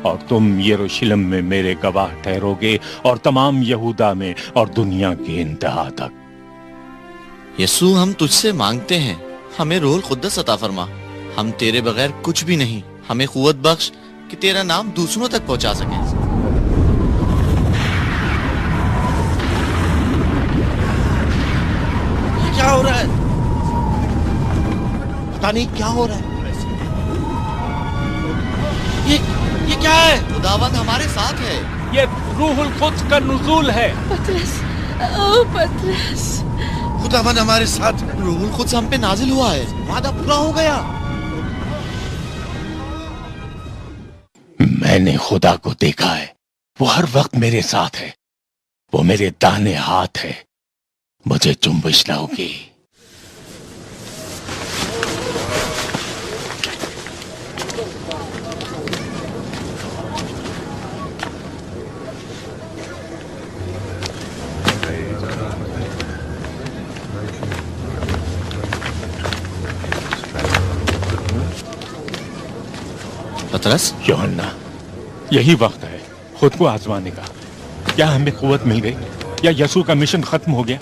اور تم یروشلم میں میرے گواہ ٹھہروگے اور تمام یہودا میں اور دنیا کے انتہا تک۔ یسوع ہم تجھ سے مانگتے ہیں، ہمیں روح القدس عطا فرما۔ ہم تیرے بغیر کچھ بھی نہیں، ہمیں قوت بخش کہ تیرا نام دوسروں تک پہنچا سکیں۔ یہ کیا ہو رہا ہے؟ پتہ نہیں کیا ہو رہا ہے۔ یہ کیا ہے؟ خداوند ہمارے ساتھ ہے۔ یہ روح القدس کا نزول ہے۔ پطرس، او پطرس، خداوند ہمارے ساتھ ہے۔ روح القدس ہم پہ نازل ہوا ہے۔ وعدہ پورا ہو گیا۔ میں نے خدا کو دیکھا ہے، وہ ہر وقت میرے ساتھ ہے، وہ میرے داہنے ہاتھ ہے، مجھے جنبش نہ ہوگی۔ پطرس، یوحنا، یہی وقت ہے خود کو آزمانے کا۔ کیا ہمیں قوت مل گئی یا یسوع کا مشن ختم ہو گیا؟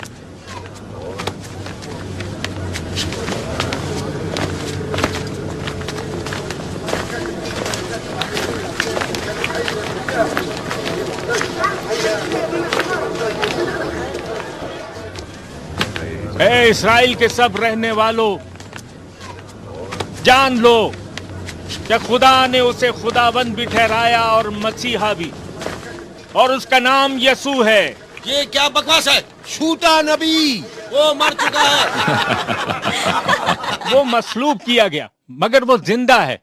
اے اسرائیل کے سب رہنے والوں، جان لو کہ خدا نے اسے خداوند بھی ٹھہرایا اور مسیحا بھی، اور اس کا نام یسوع ہے۔ یہ کیا بکواس ہے؟ چھوٹا نبی، وہ مر چکا ہے۔ وہ مصلوب کیا گیا مگر وہ زندہ ہے۔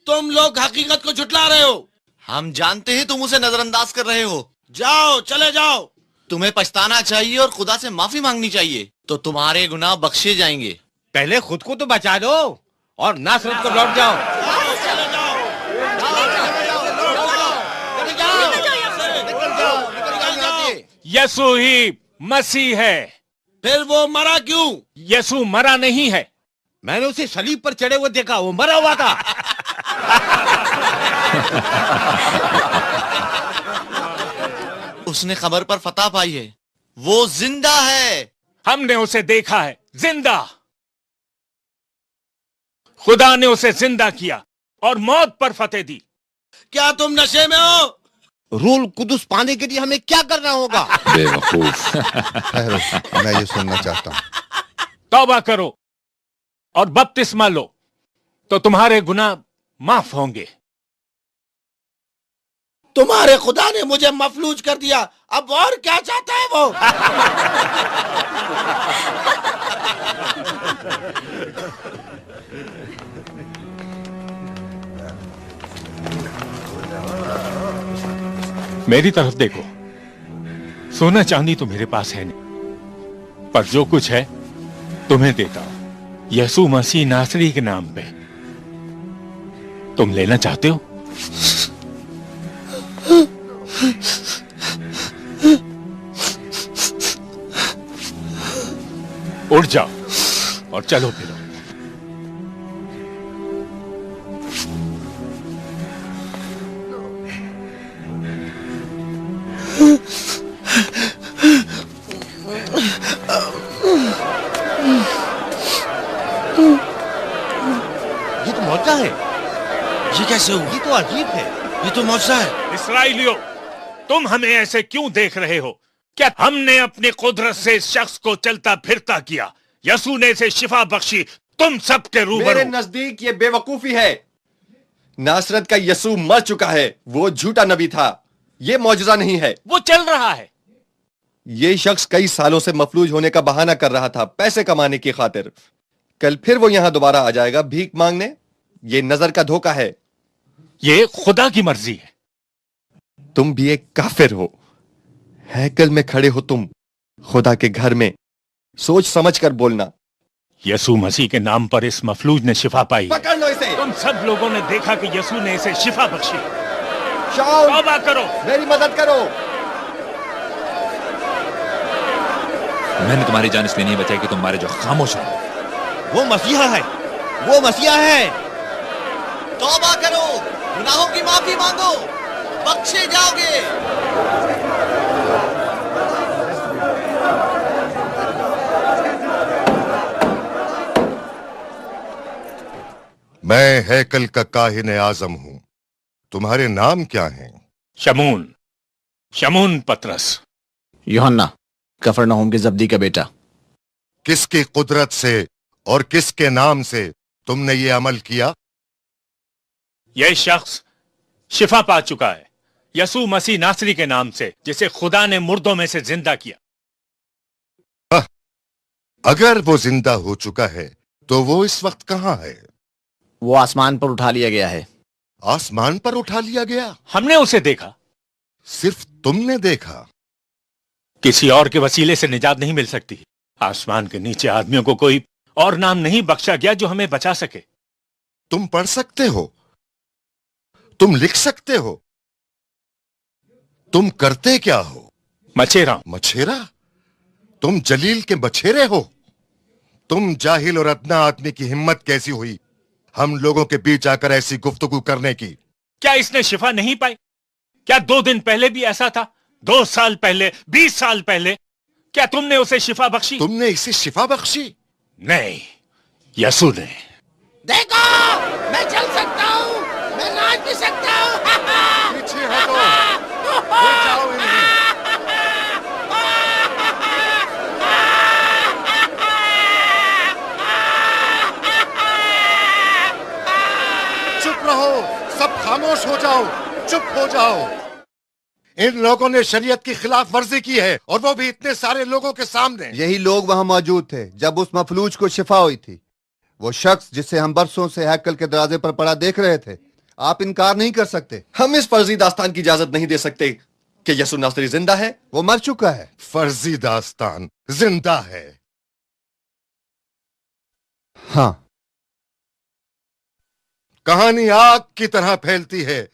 تم لوگ حقیقت کو جھٹلا رہے ہو۔ ہم جانتے ہیں تم اسے نظر انداز کر رہے ہو۔ جاؤ، چلے جاؤ۔ تمہیں پچھتانا چاہیے اور خدا سے معافی مانگنی چاہیے، تو تمہارے گناہ بخشے جائیں گے۔ پہلے خود کو تو بچا دو اور ناصرت کو لوٹ جاؤ۔ یسوع ہی مسیح ہے۔ پھر وہ مرا کیوں؟ یسوع مرا نہیں ہے۔ میں نے اسے صلیب پر چڑھے ہوئے دیکھا، وہ مرا ہوا تھا۔ اس نے قبر پر فتح پائی ہے، وہ زندہ ہے۔ ہم نے اسے دیکھا ہے زندہ۔ خدا نے اسے زندہ کیا اور موت پر فتح دی۔ کیا تم نشے میں ہو؟ روح القدس پانے کے لیے ہمیں کیا کرنا ہوگا؟ بے وقوف، میں یہ سننا چاہتا ہوں۔ توبہ کرو اور بپتسمہ لو تو تمہارے گناہ معاف ہوں گے۔ تمہارے خدا نے مجھے مفلوج کر دیا، اب اور کیا چاہتا ہے وہ؟ میری طرف دیکھو، سونا چاندی تو میرے پاس ہے نہیں، پر جو کچھ ہے تمہیں دیتا ہوں، یسوع مسیح ناصری کے نام پہ۔ تم لینا چاہتے ہو؟ اٹھ جاؤ اور چلو پھرو۔ یہ تو معجزہ ہے۔ یہ کیسے ہوا؟ یہ تو عجیب ہے۔ یہ تو معجزہ ہے۔ اسرائیلیوں، تم ہمیں ایسے کیوں دیکھ رہے ہو؟ کیا ہم نے اپنی قدرت سے اس شخص کو چلتا پھرتا کیا؟ یسوع نے اسے شفا بخشی تم سب کے روبرو۔ میرے نزدیک یہ بے وقوفی ہے۔ ناصرت کا یسوع مر چکا ہے، وہ جھوٹا نبی تھا، یہ معجزہ نہیں ہے۔ وہ چل رہا ہے۔ یہ شخص کئی سالوں سے مفلوج ہونے کا بہانہ کر رہا تھا پیسے کمانے کی خاطر۔ کل پھر وہ یہاں دوبارہ آ جائے گا بھیک مانگنے۔ یہ نظر کا دھوکہ ہے۔ یہ خدا کی مرضی ہے۔ تم بھی ایک کافر ہو۔ ہیکل میں کھڑے ہو تم، خدا کے گھر میں، سوچ سمجھ کر بولنا۔ یسوع مسیح کے نام پر اس مفلوج نے شفا پائی۔ پکڑ لو اسے۔ تم سب لوگوں نے دیکھا کہ یسوع نے اسے شفا بخشی۔ شاؤل، توبہ کرو۔ میری مدد کرو۔ میں نے تمہاری جان اس لیے نہیں بچائی کہ تم مارے جو خاموش ہو۔ وہ مسیحا ہے، وہ مسیحا ہے۔ توبہ کرو۔ गुनाहों की माफी मांगो, बख्शे जाओगे। मैं हैकल का काहिन आजम हूं। तुम्हारे नाम क्या हैं? शमून, शमून पतरस। यूहन्ना, कफरनहूम के जब्दी का बेटा। किसकी कुदरत से और किसके नाम से तुमने ये अमल किया? यह शख्स शिफा पा चुका है यसू मसीह नासरी के नाम से, जिसे खुदा ने मुर्दों में से जिंदा किया। अगर वो जिंदा हो चुका है तो वो इस वक्त कहां है? वो आसमान पर उठा लिया गया है। आसमान पर उठा लिया गया? हमने उसे देखा। सिर्फ तुमने देखा? किसी और के वसीले से निजात नहीं मिल सकती। आसमान के नीचे आदमियों को कोई और नाम नहीं बख्शा गया जो हमें बचा सके। तुम पढ़ सकते हो, तुम लिख सकते हो, तुम करते क्या हो? मछेरा। मछेरा? तुम जलील के मछेरे हो? तुम जाहिल और अदना आदमी की हिम्मत कैसी हुई हम लोगों के बीच आकर ऐसी गुफ्तगू करने की? क्या इसने शिफा नहीं पाई? क्या 2 दिन पहले भी ऐसा था? 2 साल पहले, 20 साल पहले? क्या तुमने उसे शिफा बख्शी? तुमने इसे शिफा बख्शी? नहीं, यसू ने। देखो, मैं चल सकता हूँ, मैं नाच भी सकता हूँ। पीछे हटो, ले जाओ इन्हें। चुप रहो, सब खामोश हो जाओ, चुप हो जाओ। इन लोगों ने शरीयत की खिलाफ वर्जी की है, और वो भी इतने सारे लोगों के सामने। यही लोग वहां मौजूद थे जब उस मफलूज को शिफा हुई थी। वो शख्स जिसे हम बरसों से हैकल के दरवाजे पर पड़ा देख रहे थे। आप इनकार नहीं कर सकते। हम इस फर्जी दास्तान की इजाजत नहीं दे सकते कि यसू नासरी जिंदा है। वो मर चुका है। फर्जी दास्तान जिंदा है। हाँ। कहानी आग की तरह फैलती है,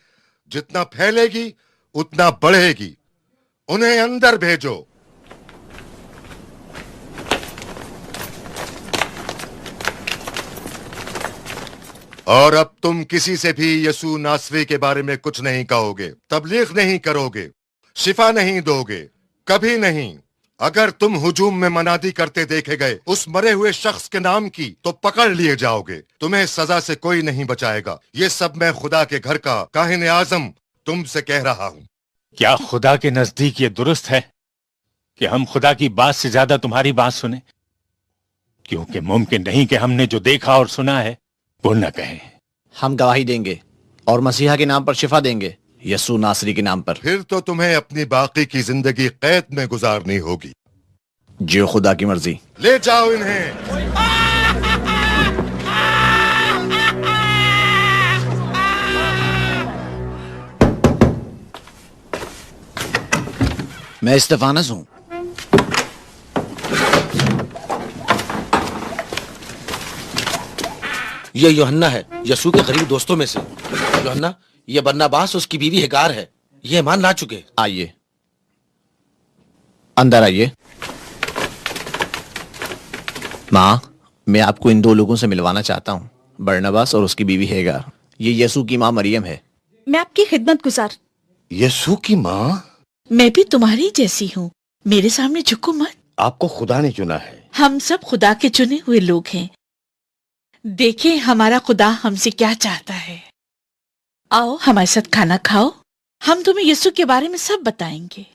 जितना फैलेगी उतना बढ़ेगी। उन्हें अंदर भेजो। और अब तुम किसी से भी यसू नासरी के बारे में कुछ नहीं कहोगे, तबलीग नहीं करोगे, शिफा नहीं दोगे, कभी नहीं। अगर तुम हुजूम में मनादी करते देखे गए उस मरे हुए शख्स के नाम की तो पकड़ लिए जाओगे। तुम्हें सजा से कोई नहीं बचाएगा। ये सब मैं खुदा के घर का काहिन आजम तुमसे कह रहा हूं। क्या खुदा के नजदीक ये दुरुस्त है कि हम खुदा की बात से ज्यादा तुम्हारी बात सुने? क्योंकि मुमकिन नहीं कि हमने जो देखा और सुना है वो न कहें। हम गवाही देंगे और मसीहा के नाम पर शिफा देंगे, यसू नासरी के नाम पर। फिर तो तुम्हें अपनी बाकी की जिंदगी कैद में गुजारनी होगी। जो खुदा की मर्जी। ले जाओ इन्हें। मैं इस्तेफानस हूं। ये यूहन्ना है, यसू के करीबी दोस्तों में से। यूहन्ना, ये बरनबास उसकी बीवी हेगार है। ये ईमान ला चुके। आइए, अंदर आइए। माँ, मैं आपको इन 2 लोगों से मिलवाना चाहता हूँ, बरनबास और उसकी बीवी हेगार। ये यसू की माँ मरियम है। मैं आपकी खिदमत गुजार। यसू की माँ? मैं भी तुम्हारी जैसी हूँ। मेरे सामने झुको मत। आपको खुदा ने चुना है। हम सब खुदा के चुने हुए लोग हैं। देखें हमारा खुदा हमसे क्या चाहता है। आओ हमारे साथ खाना खाओ, हम तुम्हें यीशु के बारे में सब बताएंगे।